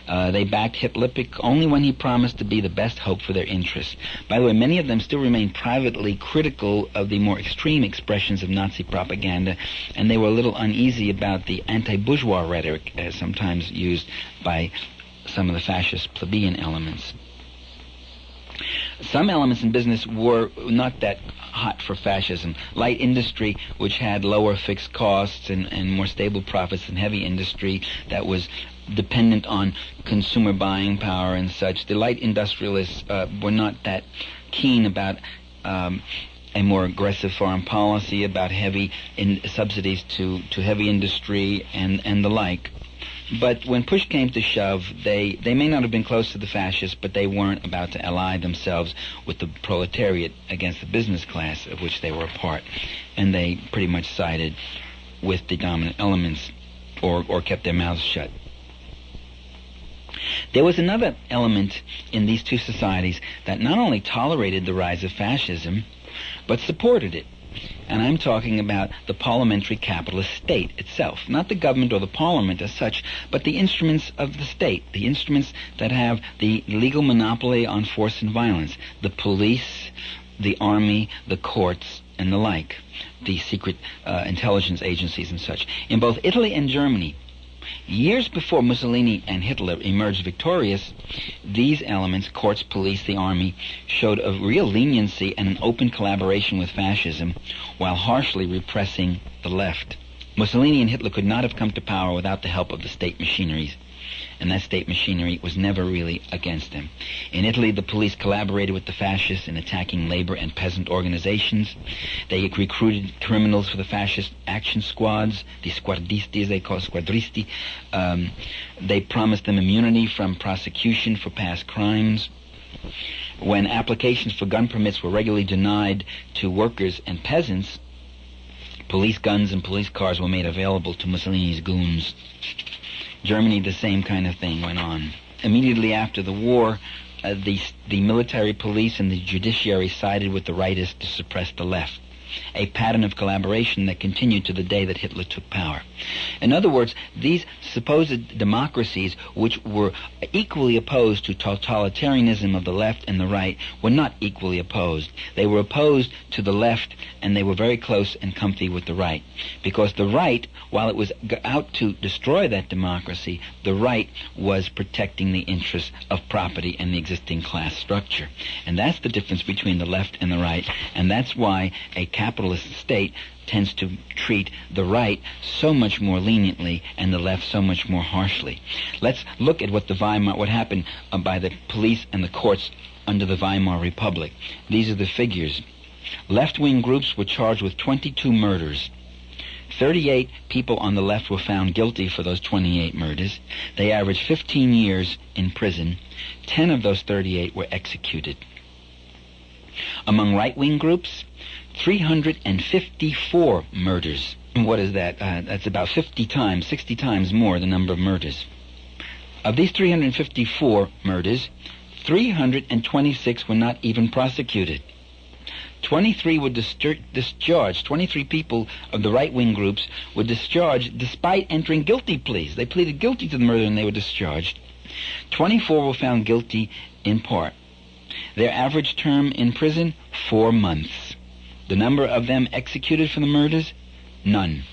They backed Hitler only when he promised to be the best hope for their interests. By the way, many of them still remain privately critical of the more extreme expressions of Nazi propaganda, and they were a little uneasy about the anti-bourgeois rhetoric sometimes used by some of the fascist plebeian elements. Some elements in business were not that hot for fascism. Light industry, which had lower fixed costs and more stable profits than heavy industry that was dependent on consumer buying power and such. The light industrialists were not that keen about a more aggressive foreign policy, about heavy subsidies to heavy industry and the like. But when push came to shove, they may not have been close to the fascists, but they weren't about to ally themselves with the proletariat against the business class of which they were a part. And they pretty much sided with the dominant elements or kept their mouths shut. There was another element in these two societies that not only tolerated the rise of fascism, but supported it. And I'm talking about the parliamentary capitalist state itself. Not the government or the parliament as such, but the instruments of the state, the instruments that have the legal monopoly on force and violence, the police, the army, the courts, and the like, the secret intelligence agencies and such. In both Italy and Germany, years before Mussolini and Hitler emerged victorious, these elements, courts, police, the army, showed a real leniency and an open collaboration with fascism while harshly repressing the left. Mussolini and Hitler could not have come to power without the help of the state machineries, and that state machinery was never really against them. In Italy, the police collaborated with the fascists in attacking labor and peasant organizations. They recruited criminals for the fascist action squads, the squadristi, as they call squadristi. They promised them immunity from prosecution for past crimes. When applications for gun permits were regularly denied to workers and peasants, police guns and police cars were made available to Mussolini's goons. Germany, the same kind of thing went on. Immediately after the war, the military police and the judiciary sided with the rightists to suppress the left, a pattern of collaboration that continued to the day that Hitler took power. In other words, these supposed democracies, which were equally opposed to totalitarianism of the left and the right, were not equally opposed. They were opposed to the left, and they were very close and comfy with the right. Because the right, while it was out to destroy that democracy, the right was protecting the interests of property and the existing class structure. And that's the difference between the left and the right, and that's why a capitalist state tends to treat the right so much more leniently and the left so much more harshly. Let's look at what happened by the police and the courts under the Weimar Republic. These are the figures. Left-wing groups were charged with 22 murders. 38 people on the left were found guilty for those 28 murders. They averaged 15 years in prison. 10 of those 38 were executed. Among right-wing groups, 354 murders. What is that? That's about 60 times more the number of murders. Of these 354 murders, 326 were not even prosecuted. 23 were discharged. 23 people of the right-wing groups were discharged despite entering guilty pleas. They pleaded guilty to the murder and they were discharged. 24 were found guilty in part. Their average term in prison, 4 months. The number of them executed for the murders, none.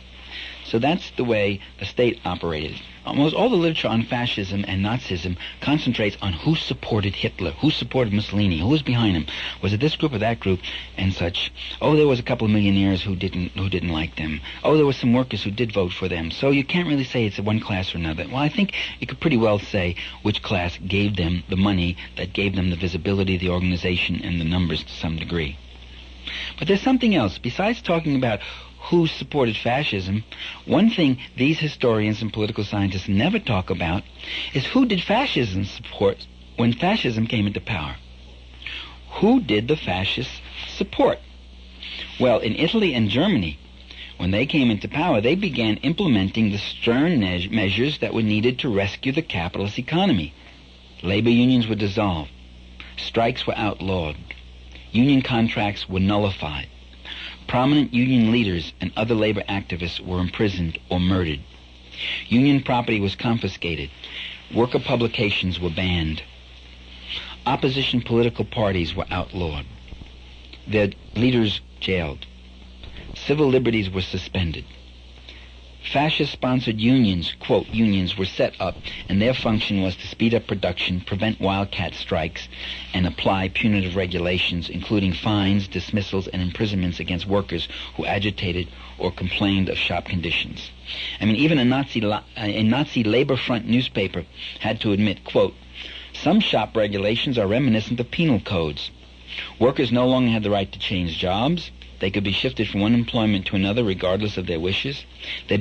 So that's the way the state operated. Almost all the literature on fascism and Nazism concentrates on who supported Hitler, who supported Mussolini, who was behind him. Was it this group or that group, and such? Oh, there was a couple of millionaires who didn't like them. Oh, there were some workers who did vote for them. So you can't really say it's one class or another. Well, I think you could pretty well say which class gave them the money, that gave them the visibility, the organization, and the numbers to some degree. But there's something else. Besides talking about who supported fascism, one thing these historians and political scientists never talk about is who did fascism support when fascism came into power. Who did the fascists support? Well, in Italy and Germany, when they came into power, they began implementing the stern measures that were needed to rescue the capitalist economy. Labor unions were dissolved. Strikes were outlawed. Union contracts were nullified. Prominent union leaders and other labor activists were imprisoned or murdered. Union property was confiscated. Worker publications were banned. Opposition political parties were outlawed. Their leaders jailed. Civil liberties were suspended. Fascist-sponsored unions, quote, unions, were set up, and their function was to speed up production, prevent wildcat strikes, and apply punitive regulations, including fines, dismissals, and imprisonments against workers who agitated or complained of shop conditions. I mean, even a Nazi Labor Front newspaper had to admit, quote, some shop regulations are reminiscent of penal codes. Workers no longer had the right to change jobs. They could be shifted from one employment to another regardless of their wishes. They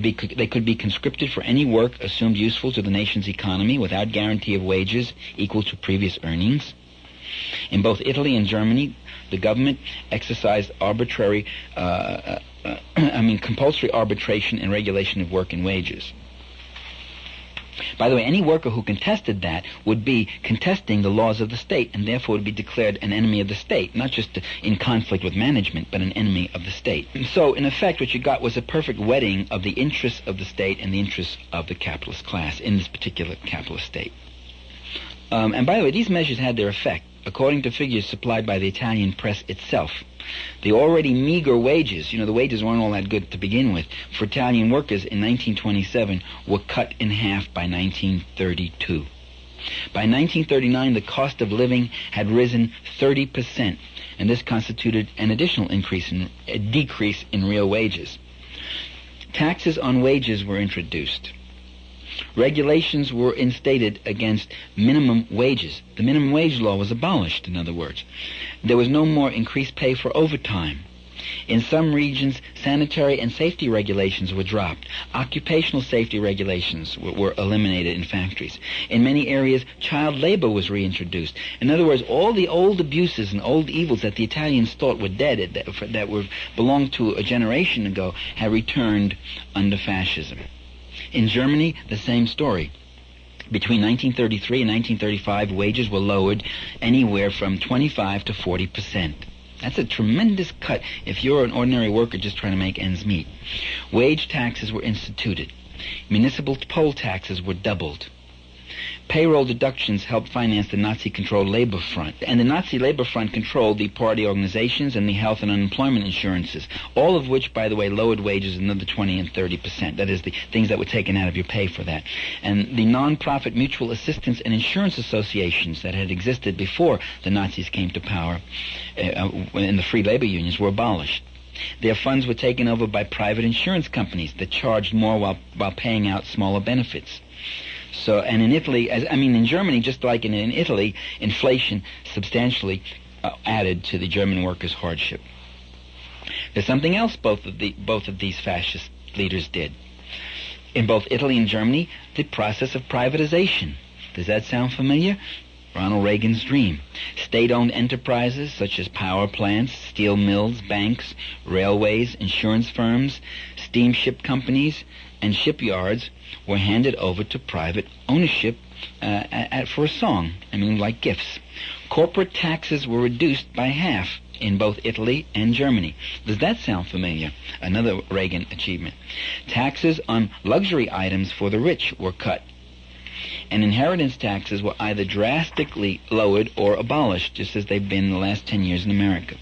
could be conscripted for any work assumed useful to the nation's economy without guarantee of wages equal to previous earnings. In both Italy and Germany, the government exercised compulsory arbitration and regulation of work and wages. By the way, any worker who contested that would be contesting the laws of the state, and therefore would be declared an enemy of the state, not just in conflict with management, but an enemy of the state. So, in effect, what you got was a perfect wedding of the interests of the state and the interests of the capitalist class in this particular capitalist state. And by the way, these measures had their effect. According to figures supplied by the Italian press itself, the already meager wages, the wages weren't all that good to begin with, for Italian workers in 1927 were cut in half by 1932. By 1939, the cost of living had risen 30%, and this constituted an additional decrease in real wages. Taxes on wages were introduced. Regulations were instated against minimum wages. The minimum wage law was abolished, in other words. There was no more increased pay for overtime. In some regions, sanitary and safety regulations were dropped. Occupational safety regulations were eliminated in factories. In many areas, child labor was reintroduced. In other words, all the old abuses and old evils that the Italians thought were dead, that belonged to a generation ago, had returned under fascism. In Germany, the same story. Between 1933 and 1935, wages were lowered anywhere from 25 to 40%. That's a tremendous cut if you're an ordinary worker just trying to make ends meet. Wage taxes were instituted. Municipal poll taxes were doubled. Payroll deductions helped finance the Nazi-controlled Labor Front. And the Nazi Labor Front controlled the party organizations and the health and unemployment insurances, all of which, by the way, lowered wages another 20 and 30%. That is, the things that were taken out of your pay for that. And the non-profit mutual assistance and insurance associations that had existed before the Nazis came to power in the free labor unions were abolished. Their funds were taken over by private insurance companies that charged more while paying out smaller benefits. So, and in Italy, in Germany, just like in Italy, inflation substantially added to the German workers' hardship. There's something else both of these fascist leaders did. In both Italy and Germany, the process of privatization. Does that sound familiar? Ronald Reagan's dream. State-owned enterprises such as power plants, steel mills, banks, railways, insurance firms, steamship companies, and shipyards were handed over to private ownership for a song, like gifts. Corporate taxes were reduced by half in both Italy and Germany. Does that sound familiar? Another Reagan achievement. Taxes on luxury items for the rich were cut. And inheritance taxes were either drastically lowered or abolished, just as they've been in the last 10 years in America.